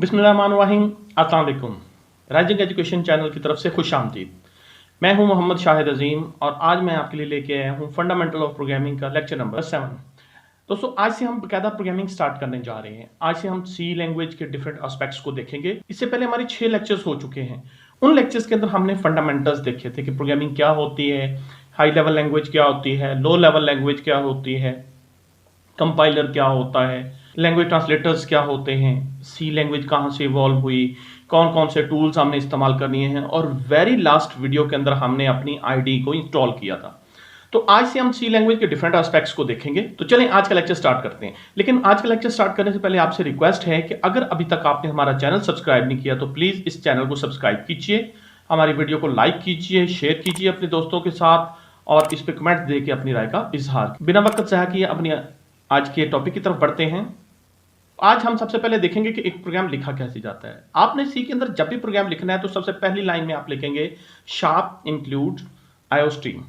बिस्मिल्लाहिर्रहमानिर्रहीम। अस्सलाम वालेकुम। राइजिंग एजुकेशन चैनल की तरफ से खुश आमदीद। मैं हूं मोहम्मद शाहिद अजीम और आज मैं आपके लिए लेके आया हूं फंडामेंटल ऑफ प्रोग्रामिंग का लेक्चर नंबर 7। दोस्तों, आज से हम बकायदा प्रोग्रामिंग स्टार्ट करने जा रहे हैं। आज से हम सी लैंग्वेज के डिफरेंट एस्पेक्ट्स को देखेंगे। इससे पहले हमारे 6 लेक्चर्स हो चुके हैं। उन लेक्चर्स के अंदर हमने फंडामेंटल्स देखे थे कि प्रोग्रामिंग क्या होती है, हाई लेवल लैंग्वेज क्या होती है, लो लेवल लैंग्वेज क्या होती है, कंपाइलर क्या होता है, लैंग्वेज ट्रांसलेटर्स क्या होते हैं, सी लैंग्वेज कहाँ से इवॉल्व हुई, कौन कौन से टूल्स हमने इस्तेमाल करनी हैं, और वेरी लास्ट वीडियो के अंदर हमने अपनी आईडी को इंस्टॉल किया था। तो आज से हम सी लैंग्वेज के डिफरेंट एस्पेक्ट्स को देखेंगे। तो चलें आज का लेक्चर स्टार्ट करते हैं। लेकिन आज का लेक्चर स्टार्ट करने से पहले आपसे रिक्वेस्ट है कि अगर अभी तक आपने हमारा चैनल सब्सक्राइब नहीं किया तो प्लीज इस चैनल को सब्सक्राइब कीजिए, हमारी वीडियो को लाइक कीजिए, शेयर कीजिए अपने दोस्तों के साथ और इस पर कमेंट दे के अपनी राय का इजहार। बिना वक्त ज़ाया किए अपनी आज के टॉपिक की तरफ बढ़ते हैं। आज हम सबसे पहले देखेंगे कि एक प्रोग्राम लिखा कैसे जाता है। आपने सी के अंदर जब भी प्रोग्राम लिखना है तो सबसे पहली लाइन में आप लिखेंगे शार्प इंक्लूड आईओस्ट्रीम।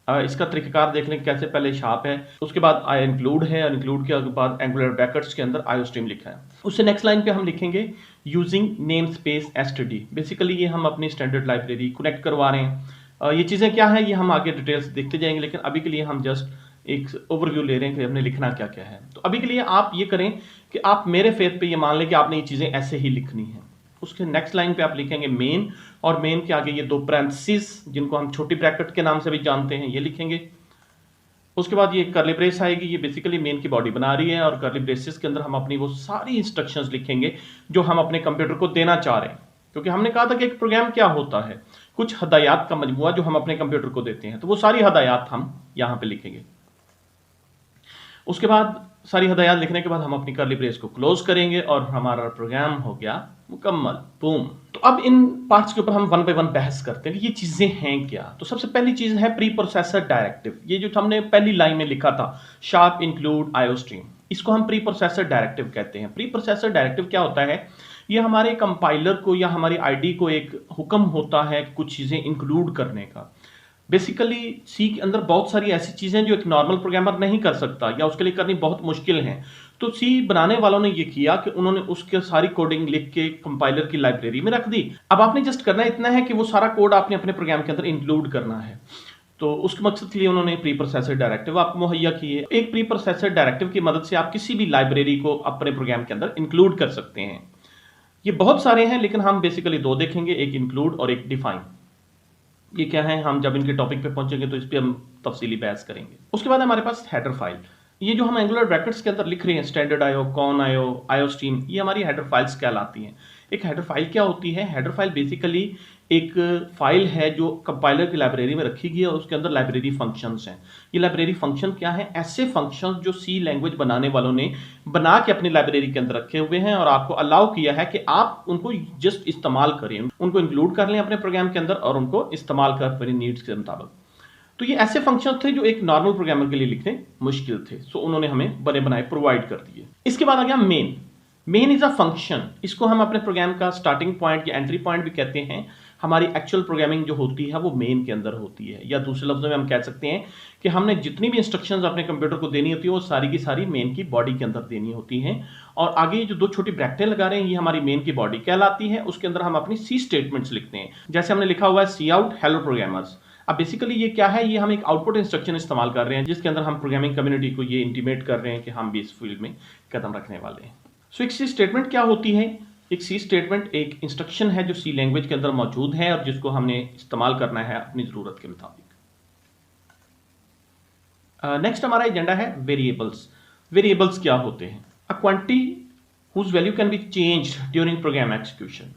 इसका तरीकाकार देख लें कैसे। पहले शार्प है, उसके बाद आई इंक्लूड है और इंक्लूड के बाद एंगुलर ब्रैकेट्स के अंदर आईओस्ट्रीम लिखा है। उससे नेक्स्ट लाइन पे हम लिखेंगे using name space STD. Basically ये हम अपनी स्टैंडर्ड लाइब्रेरी कनेक्ट करवा रहे हैं। ये चीज़ें क्या है ये हम आगे डिटेल्स देखते जाएंगे, लेकिन अभी के लिए हम जस्ट एक ओवरव्यू ले रहे हैं कि हमने लिखना क्या क्या है। तो अभी के लिए आप ये करें कि आप मेरे फेथ पे ये मान लें कि आपने ये चीज़ें ऐसे ही लिखनी है। उसके नेक्स्ट लाइन पे आप लिखेंगे मेन, और मेन के आगे ये 2 पैरेंथेसिस जिनको हम छोटी ब्रैकेट के नाम से भी जानते हैं ये लिखेंगे। उसके बाद ये कर्ली ब्रेस आएगी, ये बेसिकली मेन की बॉडी बना रही है, और कर्ली ब्रेसेस के अंदर हम अपनी वो सारी इंस्ट्रक्शंस लिखेंगे जो हम अपने कंप्यूटर को देना चाह रहे हैं। क्योंकि हमने कहा था कि एक प्रोग्राम क्या होता है, कुछ हदायत का मजमुआ जो हम अपने कंप्यूटर को देते हैं, तो वो सारी हदायत हम यहाँ पे लिखेंगे। उसके बाद सारी हदायत लिखने के बाद हम अपनी कर्ली ब्रेस को क्लोज करेंगे और हमारा प्रोग्राम हो गया मुकम्मल। बूम। तो अब इन पार्ट्स के ऊपर हम वन बाय वन बहस करते हैं कि ये चीजें हैं क्या। तो सबसे पहली चीज है प्री प्रोसेसर डायरेक्टिव। ये जो हमने पहली लाइन में लिखा था शार्प इंक्लूड आईओस्ट्रीम, इसको हम प्री प्रोसेसर डायरेक्टिव कहते हैं। प्री प्रोसेसर डायरेक्टिव क्या होता है, ये हमारे कंपाइलर को या हमारी आईडी को एक हुक्म होता है कुछ चीजें इंक्लूड करने का। बेसिकली सी के अंदर बहुत सारी ऐसी चीजें जो एक नॉर्मल प्रोग्रामर नहीं कर सकता या उसके लिए करनी बहुत मुश्किल है। तो सी बनाने वालों ने ये किया कि उन्होंने उसके सारी कोडिंग लिख के कंपाइलर की लाइब्रेरी में रख दी। अब आपने जस्ट करना इतना है कि वो सारा कोड आपने अपने प्रोग्राम के अंदर इंक्लूड करना है। तो उसके मकसद के लिए उन्होंने प्री प्रोसेसर डायरेक्टिव आपको मुहैया किए। एक प्री प्रोसेसर डायरेक्टिव की मदद से आप किसी भी लाइब्रेरी को अपने प्रोग्राम के अंदर इंक्लूड कर सकते हैं। ये बहुत सारे हैं लेकिन हम बेसिकली 2 देखेंगे, एक इंक्लूड और एक डिफाइन। ये क्या है, हम जब इनके टॉपिक पे पहुंचेंगे तो इस पे हम तफसीली बहस करेंगे। उसके बाद हमारे पास हेडर फाइल। ये जो हम एंगुलर ब्रैकेट्स के अंदर लिख रहे हैं standard IO, con IO, iostream, ये हमारी हेडर फाइल्स कहलाती हैं। एक हेडर फाइल क्या होती है, हेडर फाइल बेसिकली एक फाइल है जो कंपाइलर की लाइब्रेरी में रखी गई है और उसके अंदर लाइब्रेरी फंक्शंस हैं। ये लाइब्रेरी फंक्शन क्या है, ऐसे फंक्शंस जो सी लैंग्वेज बनाने वालों ने बना के अपनी लाइब्रेरी के अंदर रखे हुए हैं और आपको अलाउ किया है कि आप उनको जस्ट इस्तेमाल करें, उनको इंक्लूड कर लें अपने प्रोग्राम के अंदर और उनको इस्तेमाल कर अपनी नीड्स के मुताबिक। तो ये ऐसे फंक्शन थे जो एक नॉर्मल प्रोग्रामर के लिए लिखने मुश्किल थे, सो उन्होंने हमें बने बनाए प्रोवाइड कर दिए। इसके बाद आ गया main. Main is a function. इसको हम अपने प्रोग्राम का स्टार्टिंग पॉइंट या एंट्री पॉइंट भी कहते हैं। हमारी एक्चुअल प्रोग्रामिंग जो होती है वो मेन के अंदर होती है, या दूसरे लफ्जों में हम कह सकते हैं कि हमने जितनी भी इंस्ट्रक्शंस अपने कंप्यूटर को देनी होती है वो सारी की सारी मेन की बॉडी के अंदर देनी होती हैं। और आगे जो 2 छोटी ब्रैकेटें लगा रहे हैं ये हमारी मेन की बॉडी कहलाती है। उसके अंदर हम अपनी सी स्टेटमेंट्स लिखते हैं। जैसे हमने लिखा हुआ है सी आउट हेलो प्रोग्रामर्स। अब बेसिकली ये क्या है, ये हम एक आउटपुट इंस्ट्रक्शन इस्तेमाल कर रहे हैं जिसके अंदर हम प्रोग्रामिंग कम्युनिटी को ये इंटीमेट कर रहे हैं कि हम भी इस फील्ड में कदम रखने वाले हैं। सो एक सी स्टेटमेंट क्या होती है, एक सी स्टेटमेंट एक इंस्ट्रक्शन है जो सी लैंग्वेज के अंदर मौजूद है और जिसको हमने इस्तेमाल करना है अपनी जरूरत के मुताबिक। नेक्स्ट हमारा एजेंडा है वेरिएबल्स। वेरिएबल्स क्या होते हैं, a quantity whose value can be changed during program execution.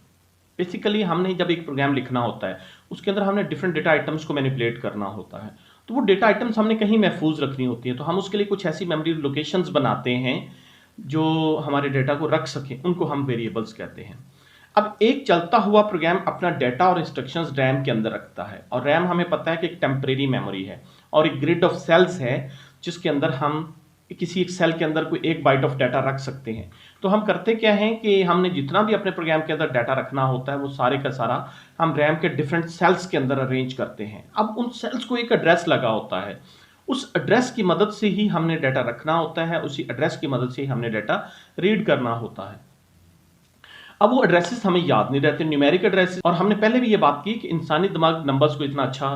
Basically हमने जब एक प्रोग्राम लिखना होता है उसके अंदर हमने डिफरेंट डेटा आइटम्स को मैनिपुलेट करना होता है। तो वो डेटा आइटम्स हमने कहीं महफूज रखनी होती है, तो हम उसके लिए कुछ ऐसी मेमोरी लोकेशंस बनाते हैं जो हमारे डेटा को रख सकें, उनको हम वेरिएबल्स कहते हैं। अब एक चलता हुआ प्रोग्राम अपना डेटा और इंस्ट्रक्शंस रैम के अंदर रखता है, और रैम हमें पता है कि एक टेम्परेरी मेमोरी है और एक ग्रिड ऑफ सेल्स है जिसके अंदर हम किसी एक सेल के अंदर कोई 1 बाइट ऑफ डाटा रख सकते हैं। तो हम करते क्या हैं कि हमने जितना भी अपने प्रोग्राम के अंदर डाटा रखना होता है वो सारे का सारा हम रैम के डिफरेंट सेल्स के अंदर अरेंज करते हैं। अब उन सेल्स को एक एड्रेस लगा होता है, उस एड्रेस की मदद से ही हमने डाटा रखना होता है, उसी एड्रेस की मदद से ही हमने डाटा रीड करना होता है। अब वो एड्रेसेस हमें याद नहीं रहते, न्यूमेरिक एड्रेसेस, और हमने पहले भी ये बात की कि इंसानी दिमाग नंबर्स को इतना अच्छा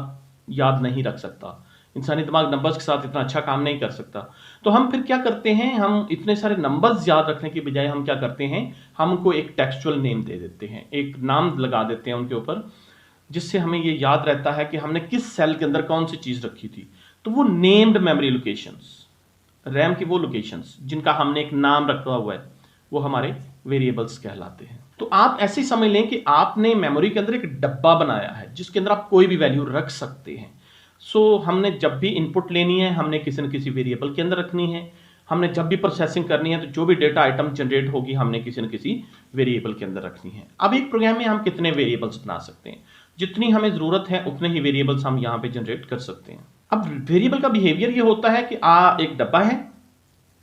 याद नहीं रख सकता, इंसानी दिमाग नंबर्स के साथ इतना अच्छा काम नहीं कर सकता। तो हम फिर क्या करते हैं, हम इतने सारे नंबर्स याद रखने की बजाय हम क्या करते हैं, हम उनको एक टेक्सचुअल नेम दे देते हैं, एक नाम लगा देते हैं उनके ऊपर, जिससे हमें ये याद रहता है कि हमने किस सेल के अंदर कौन सी चीज रखी थी। तो वो नेम्ड मेमोरी लोकेशंस, रैम की वो लोकेशंस जिनका हमने एक नाम रखा हुआ है, वो हमारे वेरिएबल्स कहलाते हैं। तो आप ऐसे समझ लें कि आपने मेमोरी के अंदर एक डब्बा बनाया है जिसके अंदर आप कोई भी वैल्यू रख सकते हैं। हमने जब भी इनपुट लेनी है, हमने किसी न किसी वेरिएबल के अंदर रखनी है, हमने जब भी प्रोसेसिंग करनी है, तो जो भी डेटा आइटम जनरेट होगी हमने किसी न किसी वेरिएबल के अंदर रखनी है। अब एक प्रोग्राम में हम कितने वेरिएबल्स बना सकते हैं, जितनी हमें जरूरत है उतने ही वेरिएबल्स हम यहाँ पे जनरेट कर सकते हैं। अब वेरिएबल का बिहेवियर ये होता है कि एक डब्बा है,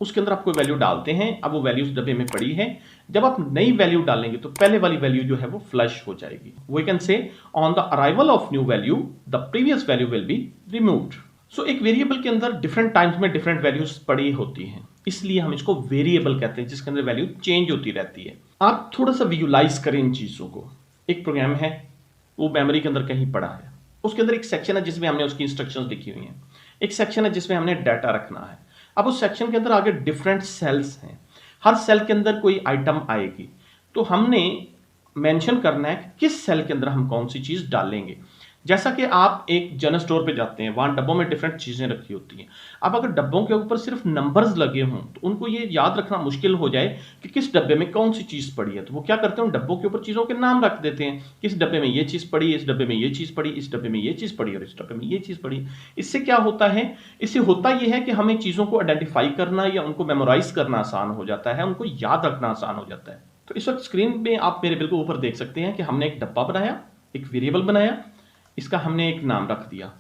उसके अंदर आप कोई वैल्यू डालते हैं, अब वो वैल्यू उस डब्बे में पड़ी है, जब आप नई वैल्यू डालेंगे तो पहले वाली वैल्यू जो है वो फ्लश हो जाएगी। We can say on the arrival of new value the previous value will be removed. So एक वेरिएबल के अंदर डिफरेंट टाइम्स में डिफरेंट वैल्यूज पड़ी होती हैं, इसलिए हम इसको वेरिएबल कहते हैं, जिसके अंदर वैल्यू चेंज होती रहती है। आप थोड़ा सा विजुलाइज करें इन चीजों को। एक प्रोग्राम है, वो मेमोरी के अंदर कहीं पड़ा है, उसके अंदर एक सेक्शन है जिसमें हमने उसकी इंस्ट्रक्शंस लिखी हुई हैं, एक सेक्शन है जिसमें हमने डाटा रखना है। अब उस सेक्शन के अंदर आगे डिफरेंट सेल्स हैं, हर सेल के अंदर कोई आइटम आएगी, तो हमने मेंशन करना है कि किस सेल के अंदर हम कौन सी चीज डालेंगे। जैसा कि आप एक जनरल स्टोर पे जाते हैं, वहां डब्बों में डिफरेंट चीजें रखी होती हैं। अब अगर डब्बों के ऊपर सिर्फ नंबर्स लगे हों तो उनको ये याद रखना मुश्किल हो जाए कि किस डब्बे में कौन सी चीज पड़ी है, तो वो क्या करते हैं, डब्बों के ऊपर चीजों के नाम रख देते हैं, इस डब्बे में ये चीज पड़ी, इस डब्बे में ये चीज पड़ी, इस डब्बे में ये चीज पड़ी और इस डब्बे में ये चीज पड़ी। इससे क्या होता है, इससे होता यह है कि हमें चीजों को आइडेंटिफाई करना या उनको मेमोराइज करना आसान हो जाता है, उनको याद रखना आसान हो जाता है। तो इस वक्त स्क्रीन में आप मेरे बिल्कुल ऊपर देख सकते हैं कि हमने एक डब्बा बनाया, एक वेरिएबल बनाया, इसका हमने एक नाम रख दिया।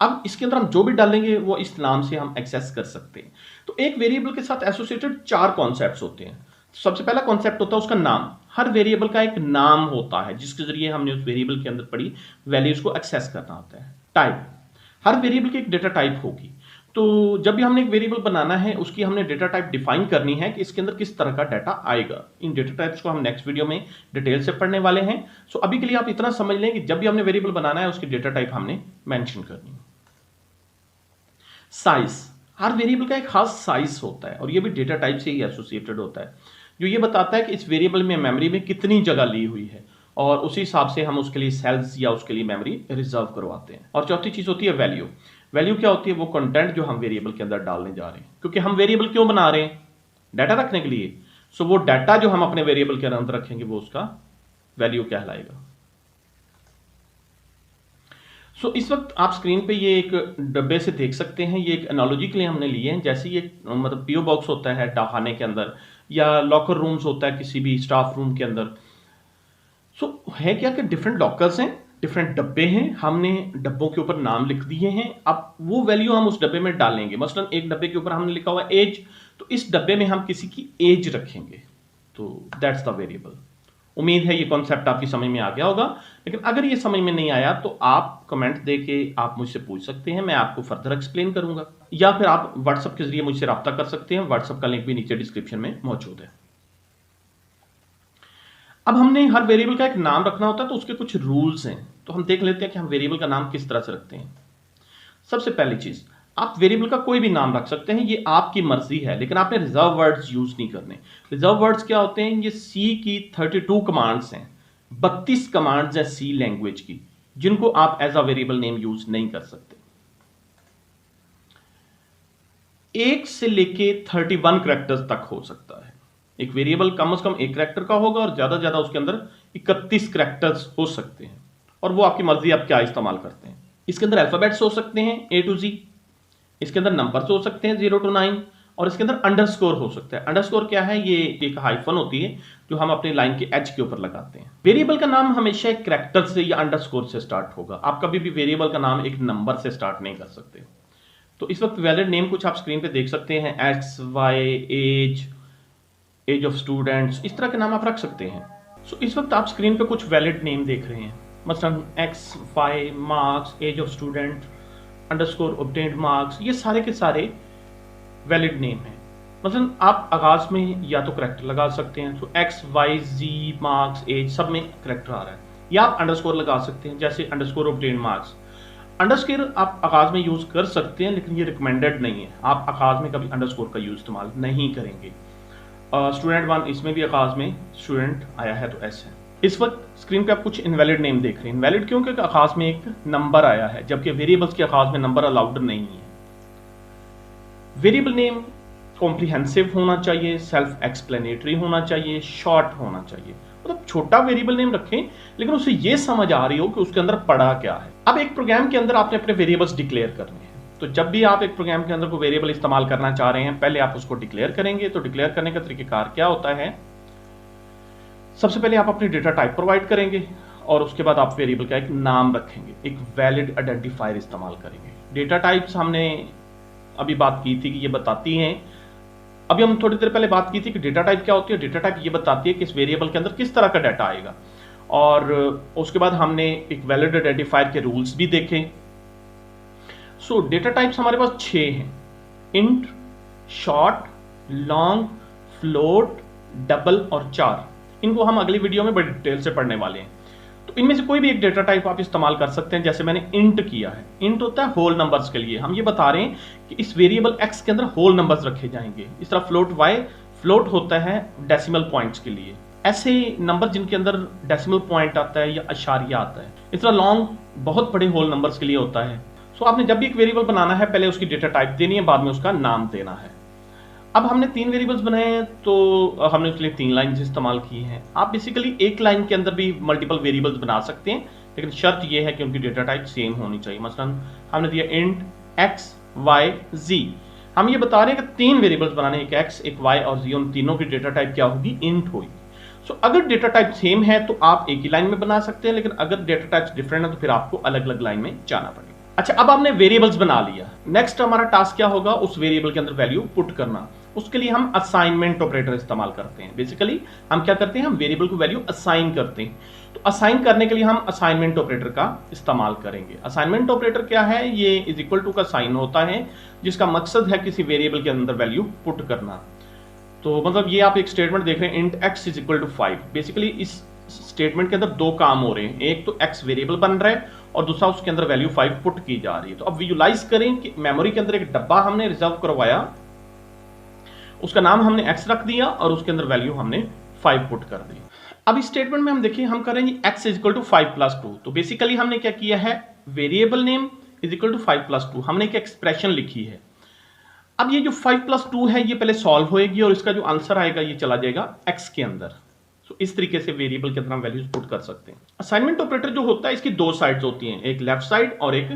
अब इसके अंदर हम जो भी डालेंगे वो इस नाम से हम एक्सेस कर सकते हैं। तो एक वेरिएबल के साथ एसोसिएटेड 4 कॉन्सेप्ट्स होते हैं। सबसे पहला कॉन्सेप्ट होता है उसका नाम। हर वेरिएबल का एक नाम होता है जिसके जरिए हमने उस वेरिएबल के अंदर पड़ी वैल्यूज को एक्सेस करना होता है। टाइप, हर वेरिएबल की एक डेटा टाइप होगी, तो जब भी हमने एक वेरिएबल बनाना है उसकी हमने डेटा टाइप डिफाइन करनी है कि इसके अंदर किस तरह का डाटा आएगा। इन डेटा टाइप्स को हम नेक्स्ट वीडियो में डिटेल से पढ़ने वाले हैं। सो अभी के लिए आप इतना समझ लें कि जब भी हमने वेरिएबल बनाना है उसकी डेटा टाइप हमने मेंशन करनी है। साइज, हर वेरिएबल का एक खास साइज होता है और ये भी डेटा टाइप से ही एसोसिएटेड होता है, जो ये बताता है कि इस वेरिएबल में मेमोरी में कितनी जगह ली हुई है और उसी हिसाब से हम उसके लिए सेल्स या उसके लिए मेमोरी रिजर्व करवाते हैं। और चौथी चीज होती है वैल्यू। वैल्यू क्या होती है, वो कंटेंट जो हम वेरिएबल के अंदर डालने जा रहे हैं, क्योंकि हम वेरिएबल क्यों बना रहे हैं, डाटा रखने के लिए। सो वो डाटा जो हम अपने वेरिएबल के अंदर रखेंगे वो उसका वैल्यू कहलाएगा। इस वक्त आप स्क्रीन पे ये एक डब्बे से देख सकते हैं, ये एक एनालॉजी के लिए हमने लिए हैं। जैसे ये मतलब पीओ बॉक्स होता है डाकखाने के अंदर या लॉकर रूम्स होता है किसी भी स्टाफ रूम के अंदर। है क्या कि डिफरेंट लॉकर्स हैं, डिफरेंट डब्बे हैं, हमने डब्बों के ऊपर नाम लिख दिए हैं। अब वो वैल्यू हम उस डब्बे में डालेंगे। मसलन एक डब्बे के ऊपर हमने लिखा हुआ एज, तो इस डब्बे में हम किसी की एज रखेंगे, तो दैट्स द वेरिएबल। उम्मीद है ये कॉन्सेप्ट आपकी समझ में आ गया होगा, लेकिन अगर ये समझ में नहीं आया तो आप कमेंट देके आप मुझसे पूछ सकते हैं, मैं आपको फर्दर एक्सप्लेन करूंगा, या फिर आप व्हाट्सएप के जरिए मुझसे रब्ता कर सकते हैं। व्हाट्सएप का लिंक भी नीचे डिस्क्रिप्शन में मौजूद है। अब हमने हर वेरिएबल का एक नाम रखना होता है, तो उसके कुछ रूल्स हैं, तो हम देख लेते हैं कि हम वेरिएबल का नाम किस तरह से रखते हैं। सबसे पहली चीज, आप वेरिएबल का कोई भी नाम रख सकते हैं, ये आपकी मर्जी है, लेकिन आपने रिजर्व वर्ड्स यूज नहीं करने। रिजर्व वर्ड्स क्या होते हैं, ये सी की 32 कमांड्स हैं, 32 कमांड्स हैं सी लैंग्वेज की, जिनको आप as a variable name use नहीं कर सकते। 1 से लेके 31 कैरेक्टर्स तक हो सकता है। एक वेरिएबल कम से कम 1 कैरेक्टर का होगा और ज्यादा ज्यादा उसके अंदर 31 कैरेक्टर्स हो सकते हैं, और वो आपकी मर्जी, आप क्या इस्तेमाल करते हैं। इसके अंदर अल्फाबेट्स हो सकते हैं A to Z, इसके अंदर नंबर्स हो सकते हैं 0 to 9, और इसके अंदर अंडरस्कोर हो सकता है। अंडरस्कोर क्या है, ये एक हाइफन होती है जो हम अपने लाइन के एज के ऊपर लगाते हैं। वेरिएबल का नाम हमेशा एक कैरेक्टर से या अंडरस्कोर से स्टार्ट होगा। आप कभी भी वेरिएबल का नाम एक नंबर से स्टार्ट नहीं कर सकते। तो इस वक्त वैलिड नेम कुछ आप स्क्रीन पे देख सकते हैं, x, y, age of students, इस तरह के नाम आप रख सकते हैं। इस वक्त आप स्क्रीन पे कुछ वैलिड नेम देख रहे हैं, मसलन x, y, marks, age of student, underscore, obtained marks, ये सारे के सारे वैलिड नेम हैं। मसलन आप आगाज में या तो करेक्टर लगा सकते हैं, तो एक्स वाई जी मार्क्स एज सब में करेक्टर आ रहा है, या आप अंडरस्कोर लगा सकते हैं, जैसे अंडरस्कोर ऑब्टेन मार्क्स। अंडरस्कोर आप आगाज में यूज कर सकते हैं, लेकिन ये रिकमेंडेड नहीं है, आप आगाज में कभी अंडरस्कोर का यूज इस्तेमाल नहीं करेंगे। स्टूडेंट वन, इसमें भी आगाज में स्टूडेंट आया है तो एस है। इस वक्त स्क्रीन पे आप कुछ इनवैलिड नेम देख रहे हैं। इनवैलिड क्यों? क्योंकि आगाज में एक नंबर आया है, जबकि वेरिएबल्स के आगाज में नंबर अलाउड नहीं है। वेरिएबल नेम कॉम्प्रिहेंसिव होना चाहिए, सेल्फ एक्सप्लेनेटरी होना चाहिए, शॉर्ट होना चाहिए। मतलब छोटा वेरिएबल नेम रखें, लेकिन उसे यह समझ आ रही हो कि उसके अंदर पड़ा क्या है। अब एक प्रोग्राम के अंदर आपने अपने वेरिएबल्स डिक्लेयर करने हैं, तो जब भी आप एक प्रोग्राम के अंदर कोई वेरिएबल इस्तेमाल करना चाह रहे हैं, पहले आप उसको डिक्लेयर करेंगे। तो डिक्लेयर करने का तरीकेकार क्या होता है? सबसे पहले आप अपनी डेटा टाइप प्रोवाइड करेंगे और उसके बाद आप वेरिएबल का एक नाम रखेंगे, एक वैलिड आइडेंटिफायर इस्तेमाल करेंगे। डेटा टाइप्स हमने अभी बात की थी कि ये बताती हैं, अभी हम थोड़ी देर पहले बात की थी कि डेटा टाइप क्या होती है। डेटा टाइप ये बताती है कि इस वेरिएबल के अंदर किस तरह का डाटा आएगा, और उसके बाद हमने एक वैलिड आइडेंटिफायर के रूल्स भी देखे। सो डेटा टाइप्स हमारे पास 6 हैं: int, short, long, float, double और चार। इनको हम अगली वीडियो में बड़ी डिटेल से पढ़ने वाले हैं। तो इनमें से कोई भी एक डेटा टाइप आप इस्तेमाल कर सकते हैं, जैसे मैंने इंट किया है। इंट होता है होल नंबर्स के लिए, हम ये बता रहे हैं कि इस वेरिएबल एक्स के अंदर होल नंबर्स रखे जाएंगे। इस तरह फ्लोट वाई, फ्लोट होता है डेसिमल पॉइंट्स के लिए, ऐसे नंबर जिनके अंदर डेसिमल पॉइंट आता है या अशारिया आता है। इस तरह लॉन्ग बहुत बड़े होल नंबर्स के लिए होता है। सो आपने जब भी एक वेरिएबल बनाना है, पहले उसकी डेटा टाइप देनी है, बाद में उसका नाम देना है। अब हमने 3 वेरिएबल्स बनाए हैं, तो हमने उसके लिए 3 लाइन्स इस्तेमाल की हैं। आप बेसिकली एक लाइन के अंदर भी मल्टीपल वेरिएबल्स बना सकते हैं, लेकिन शर्त यह है कि उनकी डेटा टाइप सेम होनी चाहिए। मसलन हमने दिया इंट एक्स वाई जी, हम ये बता रहे हैं कि 3 वेरिएबल्स बनाने, एक एक्स, एक वाई और जी, उन तीनों की डेटा टाइप क्या होगी? इंट होगी। सो अगर डेटा टाइप सेम है तो आप एक ही लाइन में बना सकते हैं, लेकिन अगर डेटा टाइप्स डिफरेंट है तो फिर आपको अलग अलग लाइन में जाना पड़ेगा। अच्छा, अब आपने वेरिएबल्स बना लिया, नेक्स्ट हमारा टास्क क्या होगा? उस वेरिएबल के अंदर वैल्यू पुट करना। उसके लिए हम असाइनमेंट ऑपरेटर इस्तेमाल करते हैं। बेसिकली हम क्या करते हैं? हम वेरिएबल को वैल्यू असाइन करते हैं। तो असाइन करने के लिए हम असाइनमेंट ऑपरेटर का इस्तेमाल करेंगे। असाइनमेंट ऑपरेटर क्या है? ये इज इक्वल टू का साइन होता है, जिसका मकसद है किसी वेरिएबल के अंदर वैल्यू पुट करना। तो मतलब ये आप एक स्टेटमेंट देख रहे हैं, int x is equal to 5। Basically इस स्टेटमेंट के अंदर 2 काम हो रहे हैं, एक तो एक्स वेरिएबल बन रहा है और दूसरा उसके अंदर वैल्यू 5 पुट की जा रही है। तो अब विजुलाइज करें कि मेमोरी के अंदर एक डब्बा हमने रिजर्व करवाया, उसका नाम हमने x रख दिया और उसके अंदर वैल्यू हमने 5 पुट कर दी। अब इस स्टेटमेंट में हम देखिए, हम करेंगे x is equal to 5 plus 2। तो बेसिकली हमने क्या किया है? Variable name is equal to 5 plus 2, हमने एक एक्सप्रेशन लिखी है। अब ये जो 5 प्लस 2 है, ये पहले सॉल्व होएगी और इसका जो आंसर आएगा ये चला जाएगा x के अंदर। तो इस तरीके से वेरिएबल के अंदर हम वैल्यूज पुट कर सकते हैं। असाइनमेंट ऑपरेटर जो होता है, इसकी 2 साइड्स होती हैं, एक लेफ्ट साइड और एक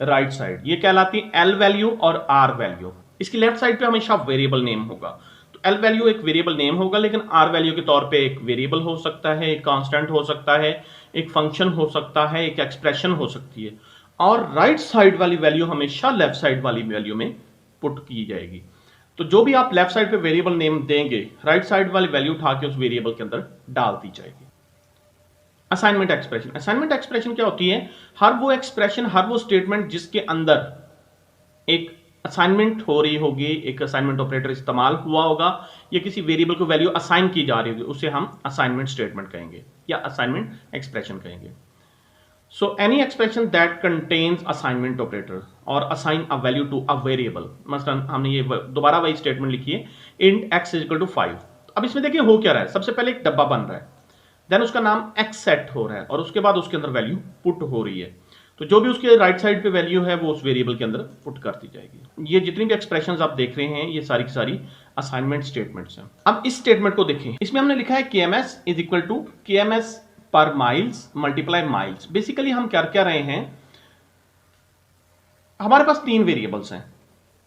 राइट साइड। ये कहलाती है एल वैल्यू और आर वैल्यू। इसकी लेफ्ट साइड पे हमेशा वेरिएबल नेम होगा, तो एल वैल्यू एक वेरिएबल नेम होगा, लेकिन आर वैल्यू के तौर पे एक वेरिएबल हो सकता है, एक कांस्टेंट हो सकता है, एक फंक्शन हो सकता है, एक एक्सप्रेशन हो सकती है। और राइट साइड वाली वैल्यू हमेशा लेफ्ट साइड वाली वैल्यू में पुट की जाएगी। तो जो भी आप लेफ्ट साइड पे वेरिएबल नेम देंगे, राइट साइड वाली वैल्यू उठा के उस वेरिएबल के अंदर डाल दी जाएगी। असाइनमेंट एक्सप्रेशन, असाइनमेंट एक्सप्रेशन क्या होती है? हर वो एक्सप्रेशन, हर वो स्टेटमेंट जिसके अंदर एक असाइनमेंट हो रही होगी, एक असाइनमेंट ऑपरेटर इस्तेमाल हुआ होगा, या किसी वेरिएबल को वैल्यू असाइन की जा रही होगी, उसे हम असाइनमेंट स्टेटमेंट कहेंगे या असाइनमेंट एक्सप्रेशन कहेंगे। So any expression that contains assignment operator or assign a value to a variable, मसलन हमने ये दोबारा वही स्टेटमेंट लिखी है, int x is equal to 5। अब इसमें देखिए हो क्या रहा है, सबसे पहले एक डब्बा बन रहा है, देन उसका नाम x सेट हो रहा है और उसके बाद उसके अंदर वैल्यू पुट हो रही है। तो जो भी उसके राइट साइड पे वैल्यू है वो उस वेरिएबल के अंदर पुट कर दी जाएगी। ये जितनी भी एक्सप्रेशंस आप देख रहे हैं, ये सारी की सारी असाइनमेंट स्टेटमेंट्स हैं। अब इस स्टेटमेंट को देखें, इसमें हमने लिखा है kms is equal to kms per miles multiply miles. Basically हम क्या क्या रहे हैं, हमारे पास 3 वेरिएबल्स हैं,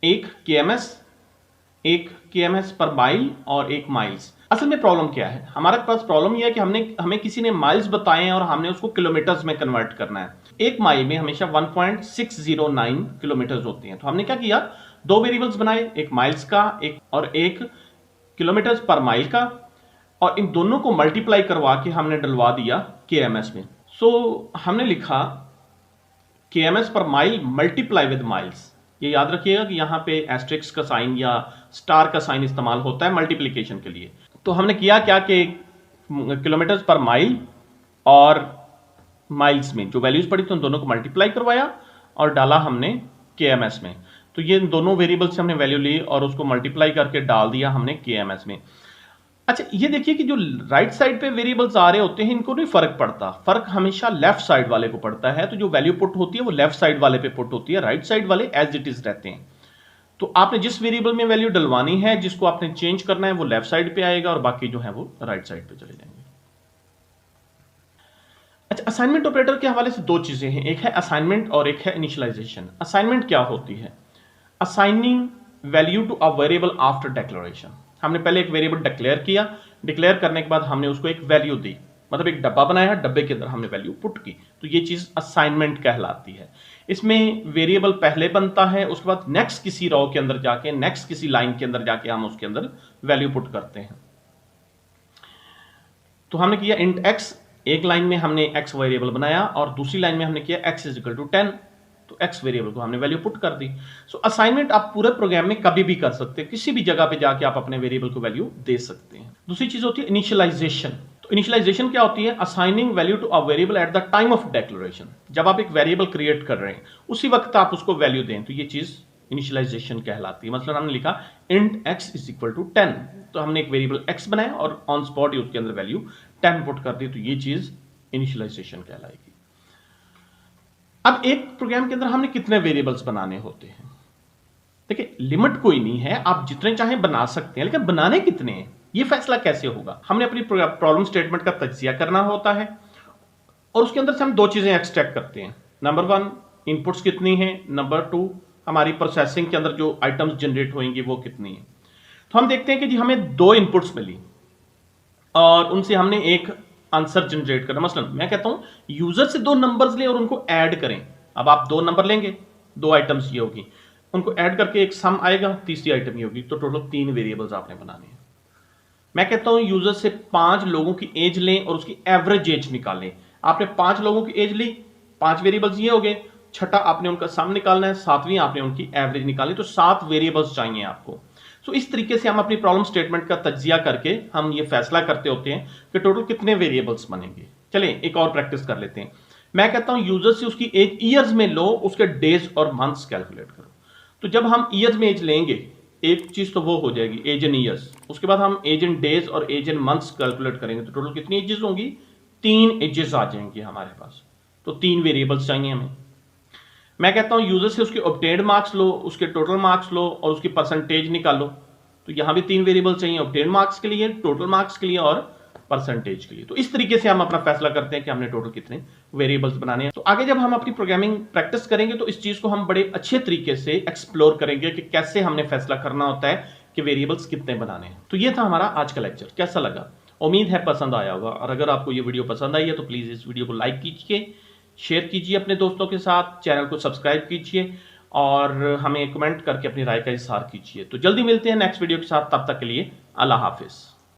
एक kms, एक kms पर माइल और एक माइल्स। असल में प्रॉब्लम क्या है? हमारे पास प्रॉब्लम यह है कि हमें किसी ने माइल्स बताए हैं और हमने उसको किलोमीटर्स में कन्वर्ट करना है। एक माइल में हमेशा 1.609 किलोमीटर्स होते हैं। तो हमने क्या किया, 2 वेरिएबल्स बनाए, एक माइल्स का एक किलोमीटर्स पर माइल का, और इन दोनों को मल्टीप्लाई करवा के हमने डलवा दिया kms में। सो हमने लिखा kms per mile multiply with miles. ये याद रखिएगा कि यहाँ पे एस्ट्रिक्स का साइन या स्टार का साइन इस्तेमाल होता है मल्टीप्लिकेशन के लिए। तो हमने किया क्या कि किलोमीटर्स पर माइल और माइल्स में जो वैल्यूज पड़ी थी उन दोनों को मल्टीप्लाई करवाया और डाला हमने केएमएस में। तो ये दोनों वेरिएबल से हमने वैल्यू ली और उसको मल्टीप्लाई करके डाल दिया हमने केएमएस में। अच्छा, ये देखिए कि जो राइट साइड पे वेरिएबल्स आ रहे होते हैं इनको नहीं फर्क पड़ता, फर्क हमेशा लेफ्ट साइड वाले को पड़ता है। तो जो वैल्यू पुट होती है वो लेफ्ट साइड वाले पे पुट होती है, राइट साइड वाले एज इट इज रहते हैं। तो आपने जिस वेरिएबल में वैल्यू डलवानी है, जिसको आपने चेंज करना है, वो लेफ्ट साइड पे आएगा और बाकी जो है वो राइट साइड पे चले जाएंगे। अच्छा, असाइनमेंट ऑपरेटर के हवाले से दो चीजें हैं, एक है असाइनमेंट और एक है इनिशियलाइजेशन। असाइनमेंट क्या होती है? Assigning value to a variable after declaration. हमने पहले एक वेरिएबल डिक्लेयर किया, डिक्लेयर करने के बाद हमने उसको एक वैल्यू दी, मतलब एक डब्बा बनाया, डब्बे के अंदर हमने वैल्यू पुट की, तो ये चीज असाइनमेंट कहलाती है। इसमें वेरिएबल पहले बनता है, उसके बाद नेक्स्ट किसी रो के अंदर जाके, नेक्स्ट किसी लाइन के अंदर जाके हम उसके अंदर वैल्यू पुट करते हैं। तो हमने किया इंट x, एक लाइन में हमने x वेरिएबल बनाया और दूसरी लाइन में हमने किया x इज इक्वल टू 10, तो x वेरिएबल को हमने वैल्यू पुट कर दी। सो असाइनमेंट आप पूरे प्रोग्राम में कभी भी कर सकते हैं, किसी भी जगह पे जाके आप अपने वेरिएबल को वैल्यू दे सकते हैं। दूसरी चीज होती है इनिशियलाइजेशन। तो इनिशियलाइजेशन क्या होती है? Assigning value to a variable at the time of declaration. जब आप एक वेरिएबल क्रिएट कर रहे हैं उसी वक्त आप उसको वैल्यू दें, तो ये चीज इनिशियलाइजेशन कहलाती है। मतलब हमने लिखा int x is equal to 10, तो हमने एक वेरिएबल x बनाया और ऑन स्पॉट ही उसके अंदर वैल्यू 10 पुट कर दी, तो ये चीज इनिशियलाइजेशन कहलाएगी। अब एक प्रोग्राम के अंदर हमने कितने वेरिएबल्स बनाने होते हैं? देखिए, लिमिट कोई नहीं है, आप जितने चाहें बना सकते हैं, लेकिन बनाने कितने हैं ये फैसला कैसे होगा? हमने अपनी प्रॉब्लम स्टेटमेंट का तज्जिया करना होता है और उसके अंदर से हम दो चीजें एक्सट्रैक्ट करते हैं। नंबर 1 इनपुट्स कितनी है, नंबर 2 हमारी प्रोसेसिंग के अंदर जो आइटम्स जनरेट होंगी वो कितनी है। तो हम देखते हैं कि जी हमें 2 इनपुट्स मिली और उनसे हमने एक आंसर जनरेट करना। मसलन मैं कहता हूं यूजर से 2 नंबर्स लें और उनको ऐड करें। अब आप 2 नंबर लेंगे, 2 आइटम्स ये होगी, उनको ऐड करके एक सम आएगा, तीसरी आइटम ये होगी, तो टोटल 3 वेरिएबल्स आपने बनाने हैं। मैं कहता हूं यूजर से 5 लोगों की एज लें और उसकी एवरेज एज निकालें। आपने 5 लोगों की एज ली, 5 वेरिएबल्स ये हो गए, छठा आपने उनका सम निकालना है, 7वीं आपने उनकी एवरेज निकालनी, तो 7 वेरिएबल्स चाहिए आपको। सो इस तरीके से हम अपनी प्रॉब्लम स्टेटमेंट का तज्जिया करके हम ये फैसला करते होते हैं कि टोटल कितने वेरिएबल्स बनेंगे। चलें एक और प्रैक्टिस कर लेते हैं। मैं कहता हूं यूजर से उसकी एज ईयर्स में लो, उसके डेज और मंथ्स कैलकुलेट करो। तो जब हम ईयर्स में एज लेंगे, एक चीज तो वो हो जाएगी एज इन ईयर्स, उसके बाद हम एज इन डेज और एज इन मंथ्स कैलकुलेट करेंगे, तो टोटल कितनी एजेस होंगी? 3 एजेस आ जाएंगी हमारे पास। तो 3 वेरिएबल्स चाहिए हमें। मैं कहता हूं यूजर से उसके ऑब्टेन्ड मार्क्स लो, उसके टोटल मार्क्स लो और उसकी परसेंटेज निकालो, तो यहां भी 3 वेरिएबल चाहिए, ऑब्टेन्ड मार्क्स के लिए, टोटल मार्क्स के लिए और परसेंटेज के लिए। तो इस तरीके से हम अपना फैसला करते हैं कि हमने टोटल कितने वेरिएबल्स बनाने हैं। तो आगे जब हम अपनी प्रोग्रामिंग प्रैक्टिस करेंगे तो इस चीज को हम बड़े अच्छे तरीके से एक्सप्लोर करेंगे कि कैसे हमने फैसला करना होता है कि वेरिएबल्स कितने बनाने हैं। तो ये था हमारा आज का लेक्चर। कैसा लगा? उम्मीद है पसंद आया होगा, और अगर आपको ये वीडियो पसंद आई है तो प्लीज इस वीडियो को लाइक कीजिए, शेयर कीजिए अपने दोस्तों के साथ, चैनल को सब्सक्राइब कीजिए और हमें कमेंट करके अपनी राय का इज़हार कीजिए। तो जल्दी मिलते हैं नेक्स्ट वीडियो के साथ, तब तक के लिए अल्लाह हाफिज।